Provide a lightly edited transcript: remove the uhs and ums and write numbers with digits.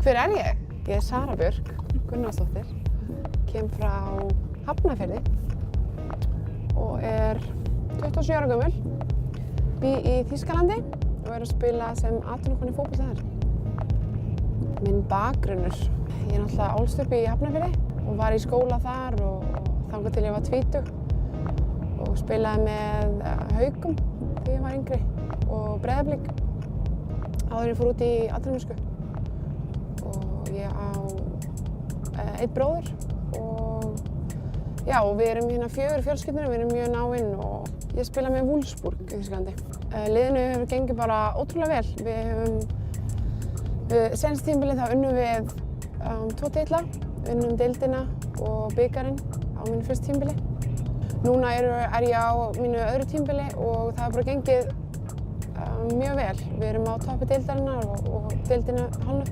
Hver er ég? Ég er Sara Björk Gunnarsdóttir, kem frá Hafnarfirði og er 27 ára gömul, bý í Þýskalandi og er að spila sem atvinnukona í fótbolta þar. Minn bakgrunnur, ég er náttúrulega ólst upp í Hafnarfirði og var í skóla þar og þangað til ég var 20 og spilaði með Haukum þegar ég var yngri og Breiðablik áður en ég fór út í atvinnumennsku. Og ég á einn bróður og já, og við erum hérna 4 fjölskyldur, við erum mjög náin og ég spila með Wolfsburg í Þýskalandi. Liðinu hefur gengið bara ótrúlega vel. Við höfum seinasta tímabilið þá unnum við 2 titla, unnum deildina og bikarinn á mínu fyrsta tímabili. Núna er ég á mínu öðru tímabili og það hefur bara gengið mjög vel. Við erum á toppi deildarinnar og deildina hálfnuð.